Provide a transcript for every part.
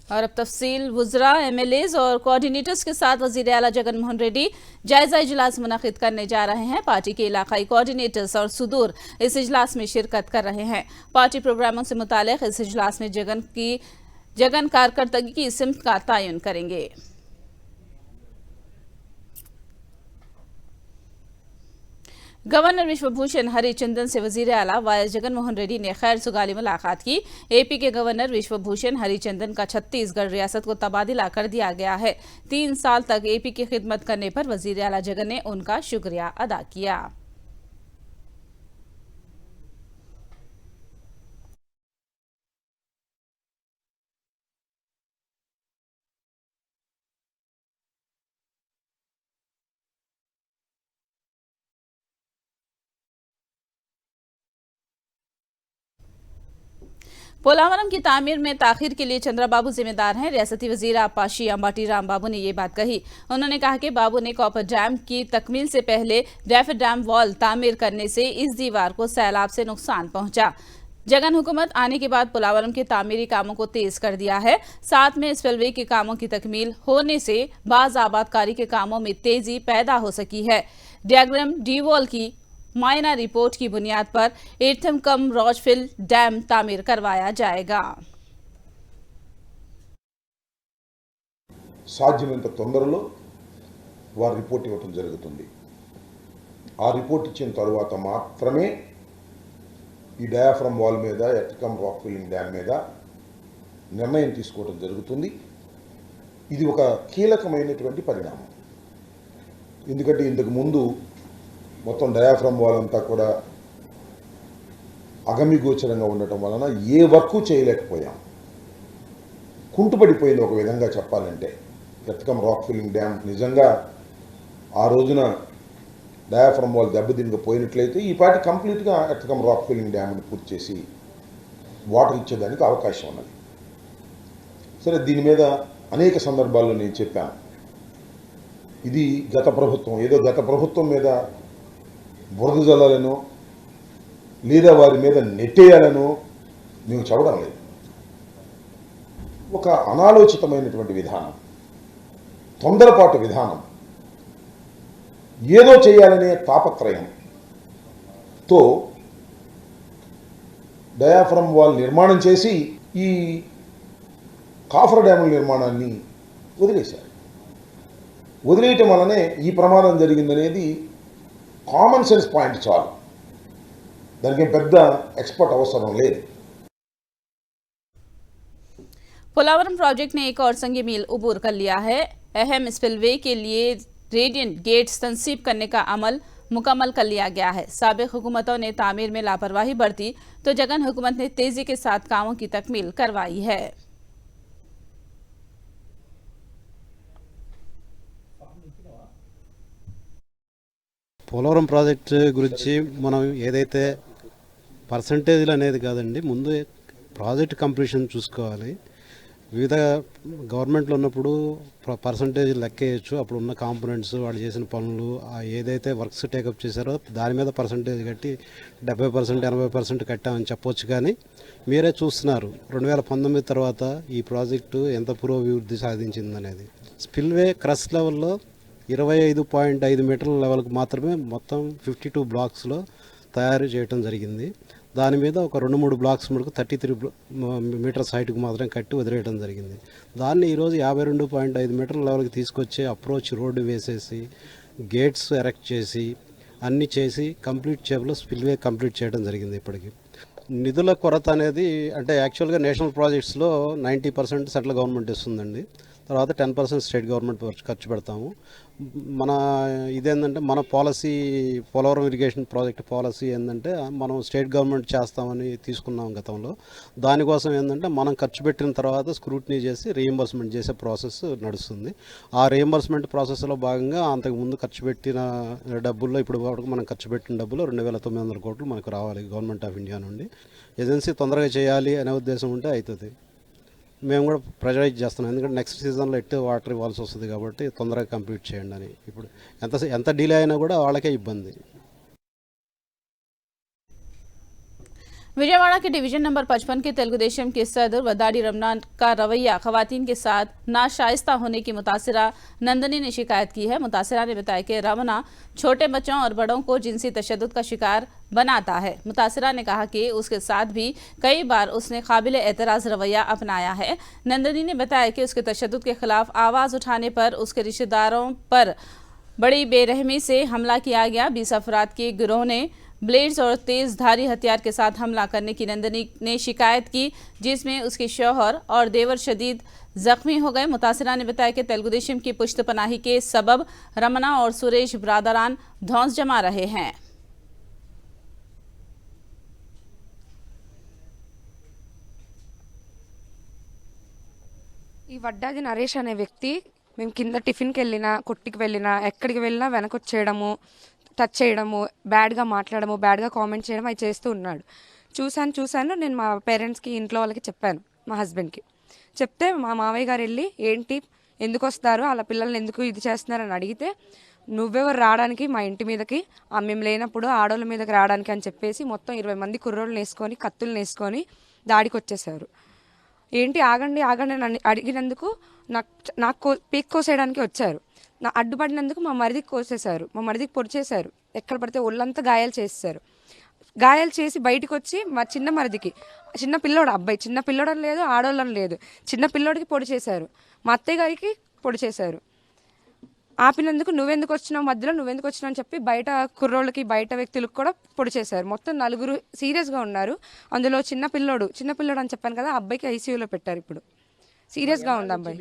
और अब तफसील वुज़रा, एमएलएज और कोऑर्डिनेटर्स के साथ वज़ीर आला जगन मोहन रेड्डी जायजा इजलास मुनक़िद करने जा रहे हैं। पार्टी के इलाकाई कोऑर्डिनेटर्स और सुदूर इस इजलास में शिरकत कर रहे हैं। पार्टी प्रोग्रामों से मुतालिक इस इजलास में जगन कारकर्दगी की सिमत का तयन करेंगे। गवर्नर विश्वभूषण हरिचंदन से वजीर आला वाई जगन मोहन रेड्डी ने खैर सुगाली मुलाकात की। एपी के गवर्नर विश्वभूषण हरिचंदन का छत्तीसगढ़ रियासत को तबादला कर दिया गया है। 3 साल तक एपी की खिदमत करने पर वजीर आला जगन ने उनका शुक्रिया अदा किया। पोलावरम की तामीर में ताखिर के लिए चंद्रबाबू जिम्मेदार हैं। रियासती वजीर आपाशी अंबाटी राम बाबू ने ये बात कही। उन्होंने कहा कि बाबू ने कॉपर डैम की तकमील से पहले रैफिड डैम वॉल तामीर करने से इस दीवार को सैलाब से नुकसान पहुंचा। जगन हुकूमत आने के बाद पोलावरम के तामीरी कामों को तेज कर दिया है। साथ में स्पिलवे के कामों की तकमील होने से बाज आबादकारी के कामों में तेजी पैदा हो सकी है। डियाग्राम डी वॉल की मायना रिपोर्ट की बुनियाद पर एर्थम कम रोजफिल डैम तामीर करवाया जाएगा। సాధ్యమైనంత తొందరలో వారు రిపోర్ట్ ఇవ్వడం జరుగుతుంది. ఆ రిపోర్ట్ ఇచ్చిన తర్వాత మాత్రమే ఈ డయాఫ్రమ్ వాల్ మీద ఎర్త్కమ్ రాక్ ఫిల్లింగ్ డ్యామ్ మీద నిర్ణయం తీసుకోవడం జరుగుతుంది. ఇది ఒక కీలకమైనటువంటి పరిణామం. ఎందుకంటే ఇంతకు ముందు మొత్తం డయాఫ్రమ్ వాల్ అంతా కూడా అగమ్యగోచరంగా ఉండటం వలన ఏ వర్క్ చేయలేకపోయాం. కుంటుపడిపోయింది ఒక విధంగా చెప్పాలంటే. ఎర్త్కమ్ రాక్ ఫిల్లింగ్ డ్యామ్ నిజంగా ఆ రోజున డయాఫ్రమ్ వాల్ దెబ్బతినకపోయినట్లయితే ఈ పాటి కంప్లీట్గా ఎర్త్కమ్ రాక్ ఫిల్లింగ్ డ్యామ్ని పూర్తి చేసి వాటర్ ఇచ్చేదానికి అవకాశం ఉన్నది. సరే, దీని మీద అనేక సందర్భాల్లో నేను చెప్పాను. ఇది గత ప్రభుత్వం మీద బురద జల్లాలనో లేదా వారి మీద నెట్టేయాలనో మేము చెప్పడం లేదు. ఒక అనాలోచితమైనటువంటి విధానం, తొందరపాటు విధానం, ఏదో చేయాలనే తాపత్రయంతో డయాఫ్రమ్ వాల్ నిర్మాణం చేసి ఈ కాఫర్ డ్యాముల నిర్మాణాన్ని వదిలేశారు. వదిలేయటం వల్లనే ఈ ప్రమాదం జరిగిందనేది కామన్ సెన్స్ పాయింట్ చాలు. దానికి పెద్ద ఎక్స్పర్ట్ అవసరం లేదు. पोलावरम प्रोजेक्ट ने एक और संग मील उबूर कर लिया है। अहम स्पिलवे के लिए रेडियंट गेट्स तंसीब करने का अमल मुकम्मल कर लिया गया है। साबिक हुकूमतों ने तामीर में लापरवाही बरती तो जगन हुकूमत ने तेजी के साथ कामों की तकमील करवाई है। పోలవరం ప్రాజెక్టు గురించి మనం ఏదైతే పర్సంటేజ్లు అనేది కాదండి, ముందు ప్రాజెక్ట్ కంప్లీషన్ చూసుకోవాలి. వివిధ గవర్నమెంట్లో ఉన్నప్పుడు పర్సంటేజ్ లెక్కేయచ్చు. అప్పుడు ఉన్న కాంపోనెంట్స్, వాళ్ళు చేసిన పనులు, ఏదైతే వర్క్స్ టేకప్ చేశారో దాని మీద పర్సంటేజ్ కట్టి 70%, 80% కట్టామని చెప్పొచ్చు. కానీ మీరే చూస్తున్నారు 2019 తర్వాత ఈ ప్రాజెక్టు ఎంత పురోభివృద్ధి సాధించిందనేది. స్పిల్వే క్రస్ లెవెల్లో 25.5 మీటర్ల లెవెల్కి మాత్రమే మొత్తం 52 బ్లాక్స్లో తయారు చేయడం జరిగింది. దాని మీద ఒక 2-3 బ్లాక్స్ మటుకు 33 మీటర్స్ హైట్కి మాత్రం కట్టి వదిలేయడం జరిగింది. దాన్ని ఈరోజు 52.5 మీటర్ల లెవెల్కి తీసుకొచ్చి అప్రోచ్ రోడ్డు వేసేసి గేట్స్ ఎరెక్ట్ చేసి అన్నీ చేసి కంప్లీట్ చేపలో స్పిల్వే కంప్లీట్ చేయడం జరిగింది. ఇప్పటికి నిధుల కొరత అనేది అంటే యాక్చువల్గా నేషనల్ ప్రాజెక్ట్స్లో 90% సెంట్రల్ గవర్నమెంట్ ఇస్తుందండి. తర్వాత 10% స్టేట్ గవర్నమెంట్ ఖర్చు పెడతాము. మన ఇదేంటంటే మన policy, Polavaram irrigation project policy ఏంటంటే మనం స్టేట్ గవర్నమెంట్ చేస్తామని తీసుకున్నాం గతంలో. దానికోసం ఏంటంటే మనం ఖర్చు పెట్టిన తర్వాత స్క్రూటినీ చేసి రీయింబర్స్మెంట్ చేసే ప్రాసెస్ నడుస్తుంది. ఆ రీయింబర్స్మెంట్ ప్రాసెస్లో భాగంగా అంతకుముందు ఖర్చు పెట్టిన డబ్బుల్లో ఇప్పుడు వరకు మనం ఖర్చు పెట్టిన డబ్బులు 2,900 కోట్లు మనకు రావాలి గవర్నమెంట్ ఆఫ్ ఇండియా నుండి. ఏజెన్సీ తొందరగా చేయాలి అనే ఉద్దేశం ఉంటే అవుతుంది. మేము కూడా ప్రెజరైజ్ చేస్తున్నాం, ఎందుకంటే నెక్స్ట్ సీజన్లో ఎట్టు వాటర్ ఇవ్వాల్సి వస్తుంది కాబట్టి తొందరగా కంప్లీట్ చేయండి అని. ఇప్పుడు ఎంత డిలే అయినా కూడా వాళ్ళకే ఇబ్బంది. विजयवाड़ा के डिवीजन नंबर 55 के तेलुगुदेशम के सदर वदाड़ी रमनान का रवैया खवातीन के साथ नाशाइस्ता होने की मुतासिरा नंदनी ने शिकायत की है। मुतासिरा ने बताया कि रमना छोटे बच्चों और बड़ों को जिनसी तशद्दुद का शिकार बनाता है। मुतासिरा ने कहा कि उसके साथ भी कई बार उसने काबिल एतराज रवैया अपनाया है। नंदनी ने बताया कि उसके तशद्दुद के खिलाफ आवाज उठाने पर उसके रिश्तेदारों पर बड़ी बेरहमी से हमला किया गया। 20 अफराद के गिरोह ने ब्लेड्स और तेज धारी हथियार के साथ हमला करने की नंदनी ने शिकायत की, जिसमें उसके शौहर और देवर शदीद जख्मी हो गए। मुतासिरा ने बताया कि तेलुगुदेशम की पुश्तपनाही के सबब रमना और सुरेश ब्रादरान धौंस जमा रहे हैं। ఈ వడ్డాది నరేష్ అనే వ్యక్తి మేము కింద టిఫిన్కి వెళ్ళినా కొట్టికి వెళ్ళినా ఎక్కడికి వెళ్ళినా వెనకొచ్చేయడము, టచ్ చేయడము, బ్యాడ్గా మాట్లాడము, బ్యాడ్గా కామెంట్ చేయడం అవి చేస్తూ ఉన్నాడు. చూశాను. నేను మా పేరెంట్స్కి ఇంట్లో వాళ్ళకి చెప్పాను, మా హస్బెండ్కి చెప్తే మా మావయ్య గారు వెళ్ళి ఏంటి ఎందుకు వస్తారు అలా పిల్లల్ని ఎందుకు ఇది చేస్తున్నారని అడిగితే నువ్వెవరు రావడానికి మా ఇంటి మీదకి మేము లేనప్పుడు ఆడోళ్ళ మీదకి రావడానికి అని చెప్పేసి మొత్తం 20 మంది కుర్రోళ్ళని వేసుకొని కత్తులను వేసుకొని దాడికి వచ్చేసారు. ఏంటి ఆగండి అని అడిగినందుకు నాకు పీక్ కోసేయడానికి వచ్చారు. నా అడ్డుపడినందుకు మా మరిదికి కోసేశారు, మా మరిదికి పొడిచేశారు, ఎక్కడ పడితే ఒళ్ళంతా గాయాలు చేసేసారు. గాయాలు చేసి బయటకు వచ్చి మా చిన్న మరిదికి, చిన్న పిల్లోడు అబ్బాయి, చిన్న పిల్లోడని లేదు ఆడోళ్ళని లేదు, చిన్న పిల్లోడికి పొడి చేశారు, మా అత్తయ్య గారికి పొడి చేశారు. ఆపినందుకు నువ్వెందుకు వచ్చినావు మధ్యలో, నువ్వెందుకు వచ్చినావు అని చెప్పి బయట కుర్రోళ్ళకి బయట వ్యక్తులకు కూడా పొడి చేశారు. మొత్తం 4 సీరియస్గా ఉన్నారు. అందులో చిన్న పిల్లోడు అని చెప్పాను కదా, అబ్బాయికి ఐసీయూలో పెట్టారు. ఇప్పుడు సీరియస్గా ఉంది అబ్బాయి.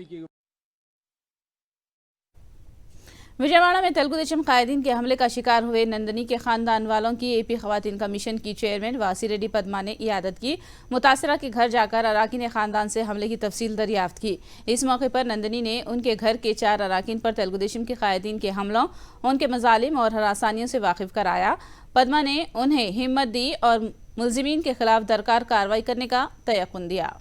विजयवाड़ा में तेलुगुदेशम कायदीन के हमले का शिकार हुए नंदनी के खानदान वालों की एपी खवातीन कमीशन की चेयरमैन वासी रेड्डी पद्मा ने इयादत की। मुतासिरा के घर जाकर अराकीन खानदान से हमले की तफसील दरियाफ्त की। इस मौके पर नंदनी ने उनके घर के 4 अराकीन पर तेलुगुदेशम के कायदीन के हमलों, उनके मजालिम और हरासानियों से वाकिफ कराया। पद्मा ने उन्हें हिम्मत दी और मुलजिमीन के खिलाफ दरकार कार्रवाई करने का तयक़ुन दिया।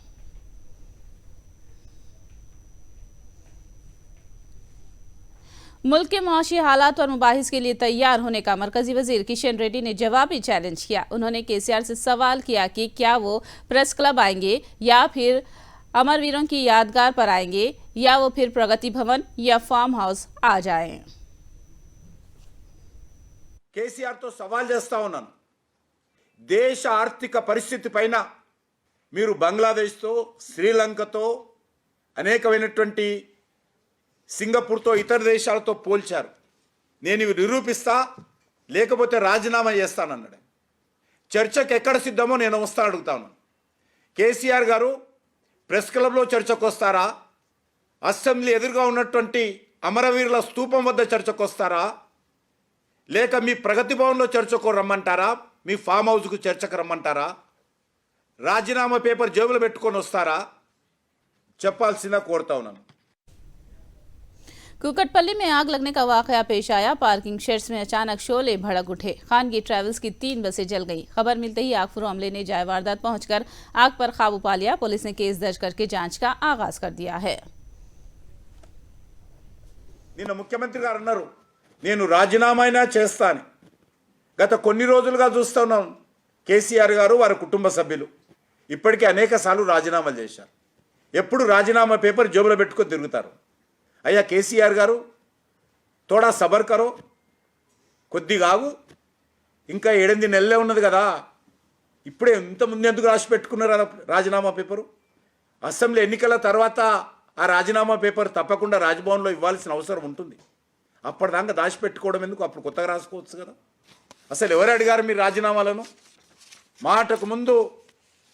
मुल्क के मुआशी हालात और मुबाहिस के लिए तैयार होने का मरकजी वजीर किशन रेड्डी ने जवाबी चैलेंज किया। उन्होंने केसीआर से सवाल किया कि क्या वो प्रेस क्लब आएंगे या फिर अमरवीरों की यादगार पर आएंगे या वो फिर प्रगति भवन या फार्म हाउस आ जाएं। కేసీఆర్ తో సవాల్ చేస్తా ఉన్నాను. దేశ ఆర్థిక పరిస్థితి పైన మీరు బంగ్లాదేశ్తో, శ్రీలంకతో, అనేకమైనటువంటి సింగపూర్తో, ఇతర దేశాలతో పోల్చారు. నేను ఇవి నిరూపిస్తా, లేకపోతే రాజీనామా చేస్తానన్నాడు. చర్చకు ఎక్కడ సిద్ధమో నేను వస్తా అడుగుతాను. కేసీఆర్ గారు ప్రెస్ క్లబ్లో చర్చకు వస్తారా, అసెంబ్లీ ఎదురుగా ఉన్నటువంటి అమరవీరుల స్తూపం వద్ద చర్చకు వస్తారా, లేక మీ ప్రగతి భవన్లో చర్చకు రమ్మంటారా, మీ ఫామ్ హౌస్కు చర్చకు రమ్మంటారా, రాజీనామా పేపర్ జేబులో పెట్టుకొని వస్తారా, చెప్పాల్సిందా కోరుతా ఉన్నాను. कुकटपल्ली में आग लगने का वाकया पेश आया। पार्किंग शेड्स में अचानक शोले भड़क उठे। खानगी ट्रैवल्स की 3 बसें जल गईं। खबर मिलते ही आगफरू अमले ने जाए वारदात पहुंचकर आग पर काबू पा लिया। पुलिस ने केस दर्ज करके जांच का आगाज कर दिया है। నిన్న ముఖ్యమంత్రి గారు అన్నారు, నేను రాజీనామా అయినా చేస్తాను. గత కొన్ని రోజులుగా చూస్తున్నాం, కేసీఆర్ గారు వారి కుటుంబ సభ్యులు ఇప్పటికే అనేక సార్లు రాజీనామాలు చేశారు. ఎప్పుడు రాజీనామా పేపర్ జేబులో పెట్టుకొని తిరుగుతారు. అయ్యా కేసీఆర్ గారు, తోడా సబర్ కరో, కొద్దిగా ఆగు, ఇంకా 8 నెలలే ఉన్నది కదా, ఇప్పుడే ఇంత ముందు ఎందుకు రాసి పెట్టుకున్నారు రాజీనామా పేపరు? అసెంబ్లీ ఎన్నికల తర్వాత ఆ రాజీనామా పేపర్ తప్పకుండా రాజ్భవన్లో ఇవ్వాల్సిన అవసరం ఉంటుంది. అప్పటిదాకా దాచిపెట్టుకోవడం ఎందుకు? అప్పుడు కొత్తగా రాసుకోవచ్చు కదా. అసలు ఎవరు అడిగారు మీరు రాజీనామాలను? మాటకు ముందు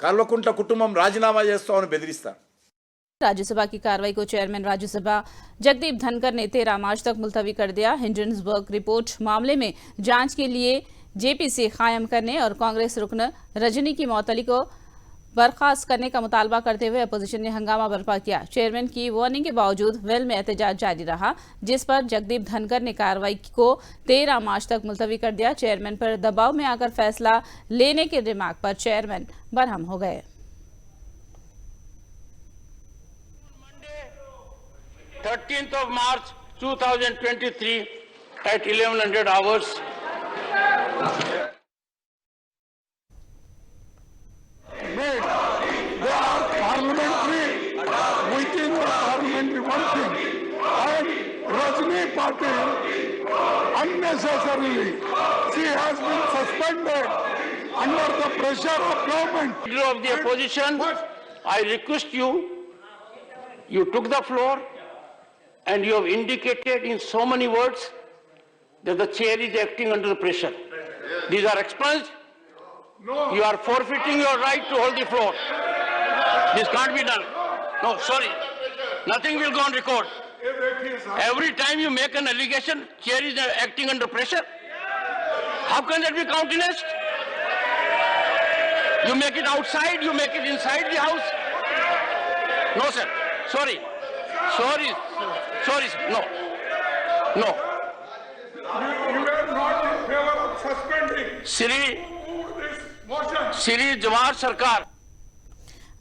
కల్వకుంట్ల కుటుంబం రాజీనామా చేస్తామని బెదిరిస్తారు. राज्यसभा की कार्रवाई को चेयरमैन राज्यसभा जगदीप धनकर ने 13 मार्च तक मुलतवी कर दिया। हिंडनबर्ग रिपोर्ट मामले में जांच के लिए जेपीसी कायम करने और कांग्रेस रुकन रजनी की मौतली को बर्खास्त करने का मुतालबा करते हुए अपोजिशन ने हंगामा बर्पा किया। चेयरमैन की वार्निंग के बावजूद वेल में एहतजाज जारी रहा, जिस पर जगदीप धनकर ने कार्रवाई को 13 मार्च तक मुलतवी कर दिया। चेयरमैन पर दबाव में आकर फैसला लेने के रिमार्क पर चेयरमैन बरहम हो गए। 13th of March 2023 at 1100 hours. only one thing. And Rajni Patil, unnecessarily, she has been suspended under the pressure of government. Leader of the opposition, I request you, you took the floor and you have indicated in so many words that the chair is acting under the pressure. These are expunged. No. You are forfeiting your right to hold the floor. This can't be done. No, sorry. Nothing will go on record. Every time you make an allegation, chair is acting under pressure. How can that be countenanced? You make it outside, you make it inside the house. No, sir. Sorry. Sorry. Sorry. No. No. You are not in favor of suspending Shri this motion. Shri Jawahar Sarkar.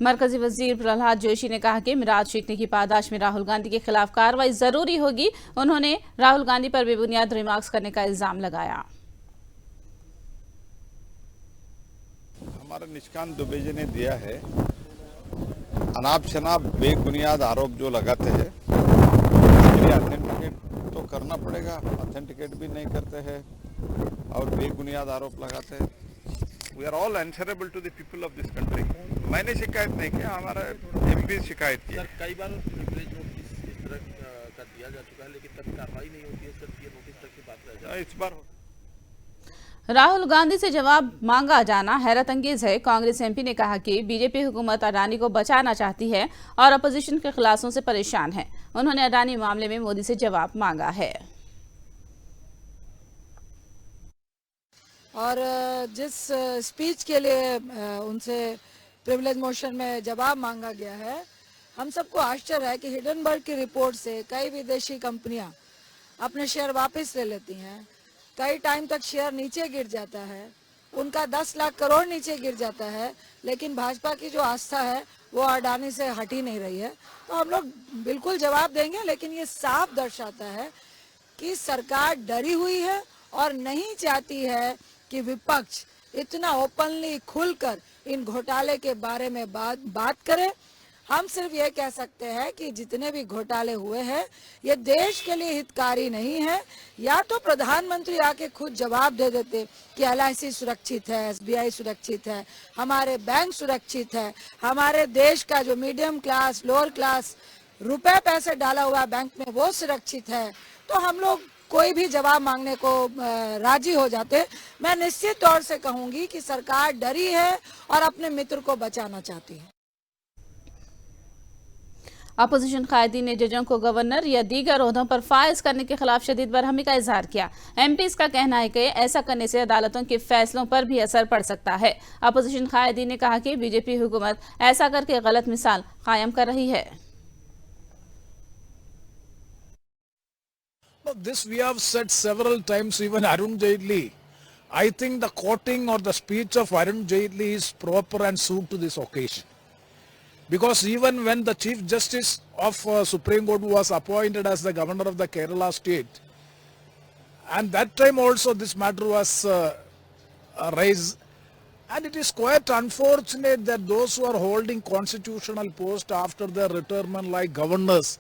मरकजी वजीर प्रहलाद जोशी ने कहा कि मिराज छींकने की पादाश में राहुल गांधी के खिलाफ कार्रवाई जरूरी होगी। उन्होंने राहुल गांधी पर बेबुनियाद रिमार्क्स करने का इल्जाम लगाया। हमारा निष्कांत दुबे जी ने दिया है, अनाप शनाप बेबुनियाद आरोप जो लगाते हैं, ऑथेंटिकेट तो करना पड़ेगा। ऑथेंटिकेट भी नहीं करते हैं और बेबुनियाद आरोप लगाते हैं। We are all answerable to the people of this country. मैंने शिकायत नहीं किया, हमारा एमपी शिकायत की। कई बार नोटिस इस तरह का दिया जा चुका है, लेकिन तब कार्रवाई नहीं होती है। सर, ये नोटिस तक की बात रह जाए। इस बार राहुल गांधी से जवाब मांगा जाना हैरत अंगेज है। कांग्रेस एमपी ने कहा कि बीजेपी हुकूमत अडानी को बचाना चाहती है और अपोजिशन के खिलाफों से परेशान है। उन्होंने अडानी मामले में मोदी से जवाब मांगा है। और जिस स्पीच के लिए उनसे प्रिविलेज मोशन में जवाब मांगा गया है, हम सबको आश्चर्य है कि हिडनबर्ग की रिपोर्ट से कई विदेशी कंपनियां अपने शेयर वापस ले लेती हैं। कई टाइम तक शेयर नीचे गिर जाता है, उनका 10 लाख करोड़ नीचे गिर जाता है, लेकिन भाजपा की जो आस्था है वो अडानी से हट ही नहीं रही है। तो हम लोग बिल्कुल जवाब देंगे, लेकिन ये साफ दर्शाता है कि सरकार डरी हुई है और नहीं चाहती है कि विपक्ष इतना ओपनली खुलकर इन घोटाले के बारे में बात करे। हम सिर्फ ये कह सकते हैं कि जितने भी घोटाले हुए हैं ये देश के लिए हितकारी नहीं है। या तो प्रधानमंत्री आके खुद जवाब दे देते कि LIC सुरक्षित है, SBI सुरक्षित है, हमारे बैंक सुरक्षित है, हमारे देश का जो मीडियम क्लास, लोअर क्लास रुपए पैसे डाला हुआ बैंक में वो सुरक्षित है, तो हम लोग कोई भी जवाब मांगने को राजी हो जाते। मैं निश्चित तौर से कहूंगी कि सरकार डरी है और अपने मित्र को बचाना चाहती है। अपोजिशन कायदीन ने जजों को गवर्नर या दीगर ओहदों पर फाइज करने के खिलाफ शदीद बरहमी का इजहार किया। एमपीज का कहना है कि ऐसा करने से अदालतों के फैसलों पर भी असर पड़ सकता है। अपोजिशन कायदीन ने कहा कि बीजेपी हुकूमत ऐसा करके गलत मिसाल कायम कर रही है। This we have said several times, even Arun Jaitley. I think the quoting or the speech of Arun Jaitley is proper and suit to this occasion. Because even when the Chief Justice of Supreme Court was appointed as the Governor of the Kerala state, and that time also this matter was raised, and it is quite unfortunate that those who are holding constitutional post after their retirement, like governors,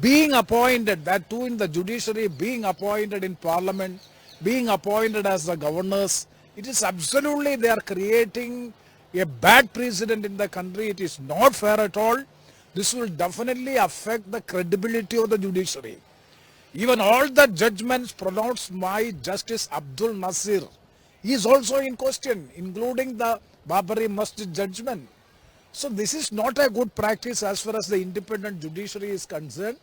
being appointed, that too in the judiciary, being appointed in parliament, being appointed as the governors, it is absolutely, they are creating a bad precedent in the country. It is not fair at all. This will definitely affect the credibility of the judiciary. Even all the judgments pronounced by Justice Abdul Nasir is also in question, including the Babari Masjid judgment. So this is not a good practice as far as the independent judiciary is concerned.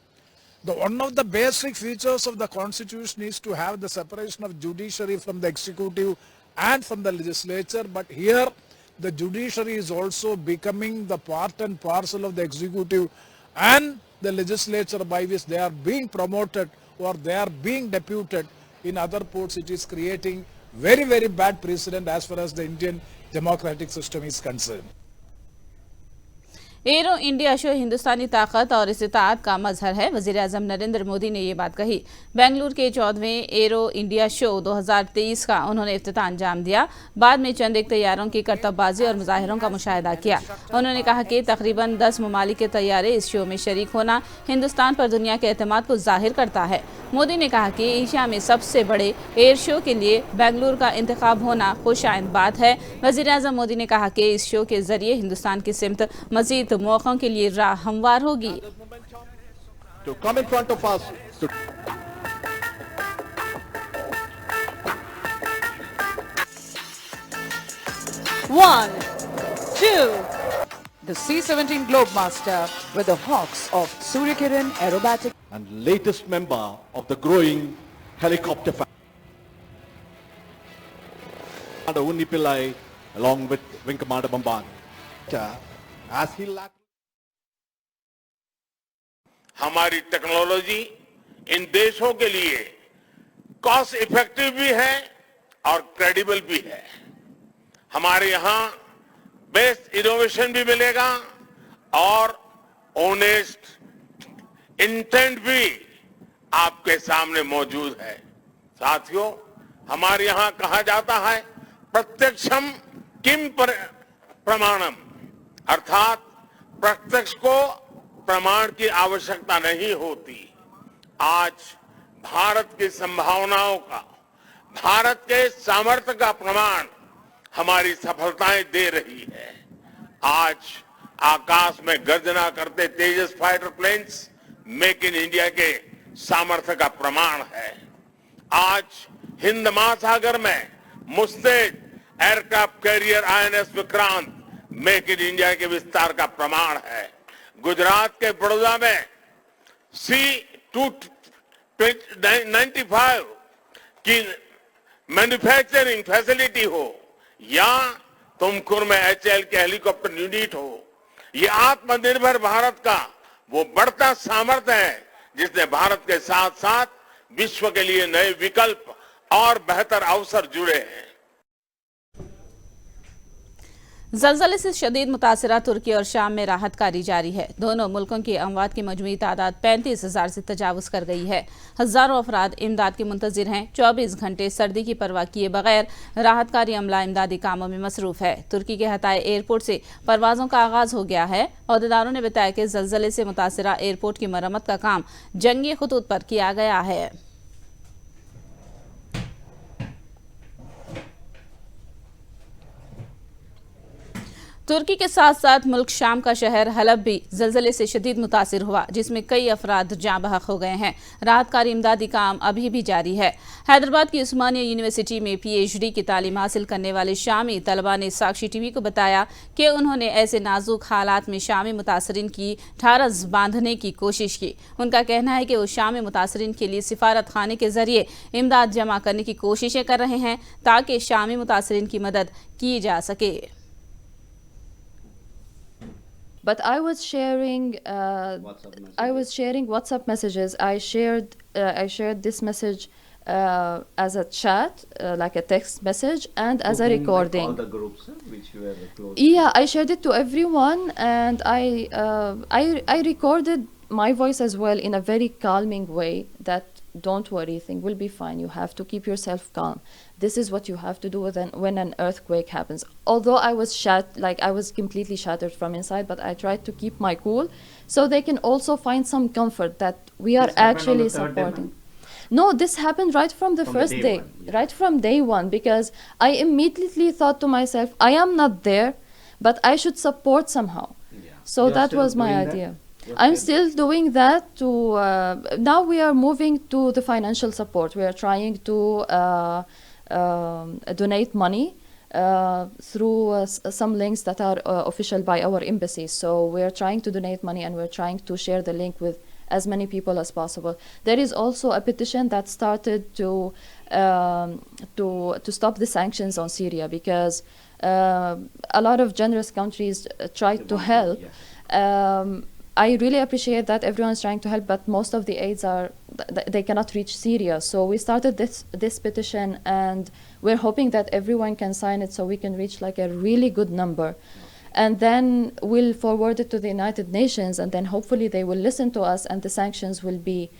One of the basic features of the constitution is to have the separation of judiciary from the executive and from the legislature. But here the judiciary is also becoming the part and parcel of the executive and the legislature, by which they are being promoted or they are being deputed in other ports. It is creating very, very bad precedent as far as the Indian democratic system is concerned. Aero India show Hindustani ताकत और इस्तिताअत का मजहर है। वज़ीर-ए-आज़म नरेंद्र मोदी ने ये बात कही। बेंगलुरु के 14वें एरो इंडिया शो 2023 का उन्होंने इफ्तिताह अंजाम दिया। बाद में चंद एक तैयारों की करतबबाजी और मुजाहिरों का मुशाहिदा किया। उन्होंने कहा कि तकरीबन 10 ममालिक के तैयारे इस शो में शरीक होना हिंदुस्तान पर दुनिया के एतमाद को जाहिर करता है। मोदी ने कहा कि एशिया में सबसे बड़े एयर शो के लिए बेंगलुरु का इंतखाब होना खुशाइंद बात है। वज़ीर-ए-आज़म मोदी ने कहा कि इस शो के जरिए हिंदुस्तान की सिमत मजीद मौकों के लिए राह हमवार होगी। To come in front of us. One, two. The C-17 Globemaster with the Hawks of Suryakiran Aerobatic. And latest member of the growing helicopter family. Unni Pillai along with Wing Commander Bamban. As he lacked हमारी technology in देशों के लिए cost effective भी है और credible भी है। हमारे यहाँ बेस्ट इनोवेशन भी मिलेगा और ऑनेस्ट इंटेंट भी आपके सामने मौजूद है। साथियों, हमारे यहाँ कहा जाता है प्रत्यक्षम किम प्रमाणम, अर्थात प्रत्यक्ष को प्रमाण की आवश्यकता नहीं होती। आज भारत की संभावनाओं का, भारत के सामर्थ्य का प्रमाण हमारी सफलताएं दे रही है। आज आकाश में गर्जना करते Tejas fighter planes make in India के सामर्थ्य का प्रमाण है। आज हिंद महासागर में मुस्तैद aircraft carrier INS Vikrant make in India के विस्तार का प्रमाण है। गुजरात के बड़ौदा में C-295 की मैन्युफैक्चरिंग फैसिलिटी हो या तुमकुर में HAL के हेलीकॉप्टर यूनिट हो, ये आत्मनिर्भर भारत का वो बढ़ता सामर्थ्य है जिसने भारत के साथ साथ विश्व के लिए नए विकल्प और बेहतर अवसर जुड़े हैं। ज़लज़ले से शदीद मुतासरा तुर्की और शाम में राहत कारी जारी है। दोनों मुल्कों की अमवात की मजमूई तादाद 35,000 से तजावुज कर गई है। हजारों अफराद इमदाद के मुंतजिर हैं। 24 घंटे सर्दी की परवाह किए बगैर राहतकारी अमला इमदादी कामों में मसरूफ है। तुर्की के हताए एयरपोर्ट से परवाजों का आगाज हो गया है। अहदेदारों ने बताया कि ज़लज़ले से मुतासरा एयरपोर्ट की मरम्मत का काम जंगी खुतूत पर किया गया है। तुर्की के साथ साथ मुल्क शाम का शहर हलब भी ज़लज़ले से शदीद मुतासिर हुआ, जिसमें कई अफराद जाँ बहक हो गए हैं। राहतकारी इमदादी काम अभी भी जारी है। हैदराबाद की उस्मानिया यूनिवर्सिटी में PhD की तालीम हासिल करने वाले शामी तलबा ने साक्षी TV को बताया कि उन्होंने ऐसे नाजुक हालात में शामी मुतासरीन की ठारस बांधने की कोशिश की। उनका कहना है कि वो शामी मुतासरीन के लिए सिफारत खाने के जरिए इमदाद जमा करने की कोशिशें कर रहे हैं ताकि शामी मुतासरीन की मदद की जा सके। But I was sharing WhatsApp messages. I shared this message as a chat, like a text message, and as a recording. Like all the groups which you were close. Yeah, I shared it to everyone, and I recorded my voice as well in a very calming way. That don't worry, things will be fine. You have to keep yourself calm. This is what you have to do when an earthquake happens. Although I was I was completely shattered from inside, but I tried to keep my cool, so they can also find some comfort that we are actually supporting. No, this happened right from the first day, right from day one, because I immediately thought to myself, I am not there, but I should support somehow. So that was my idea. I'm still doing that. Now we are moving to the financial support. We are trying to donate money through some links that are official by our embassy. So we are trying to donate money, and we're trying to share the link with as many people as possible. There is also a petition that started to stop the sanctions on Syria, because a lot of generous countries tried to help. I really appreciate that everyone's trying to help, but most of the aids they cannot reach Syria. So we started this petition, and we're hoping that everyone can sign it so we can reach like a really good number. and then we'll forward it to the United Nations, and then hopefully they will listen to us and the sanctions will be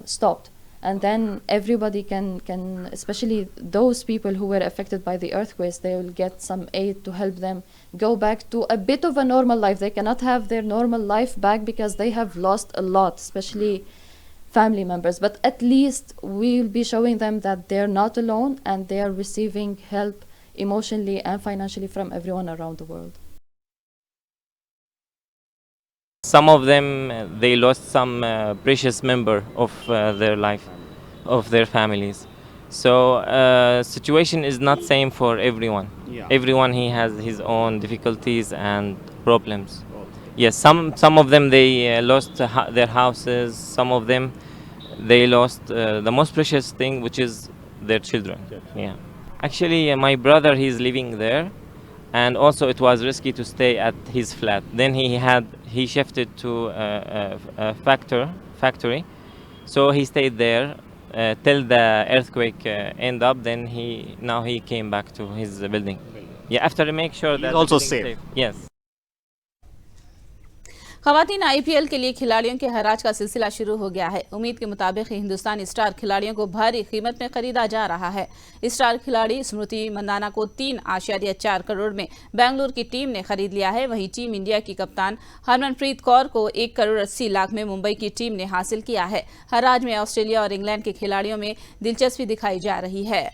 stopped. And then everybody can, especially those people who were affected by the earthquakes, they will get some aid to help them go back to a bit of a normal life. They cannot have their normal life back because they have lost a lot, especially family members. But at least we'll be showing them that they're not alone and they are receiving help emotionally and financially from everyone around the world. Some of them, they lost some precious member of their life, of their families. So situation is not same for everyone. Everyone he has his own difficulties and problems. Yes, some of them they lost their houses. Some of them they lost the most precious thing, which is their children. Yeah. Actually, my brother, he's living there, and also it was risky to stay at his flat. Then he shifted to a factory, so he stayed there till the earthquake end up. Then now he came back to his building. Yeah, after to make sure that also everything is safe. Yes. खवातीन IPL के लिए खिलाड़ियों के हराज का सिलसिला शुरू हो गया है। उम्मीद के मुताबिक हिंदुस्तानी स्टार खिलाड़ियों को भारी कीमत में खरीदा जा रहा है। स्टार खिलाड़ी स्मृति मंदाना को 3.4 करोड़ में बेंगलुरु की टीम ने खरीद लिया है। वहीं टीम इंडिया की कप्तान हरमनप्रीत कौर को 1 करोड़ 80 लाख में मुंबई की टीम ने हासिल किया है। हराज में ऑस्ट्रेलिया और इंग्लैंड के खिलाड़ियों में दिलचस्पी दिखाई जा रही है।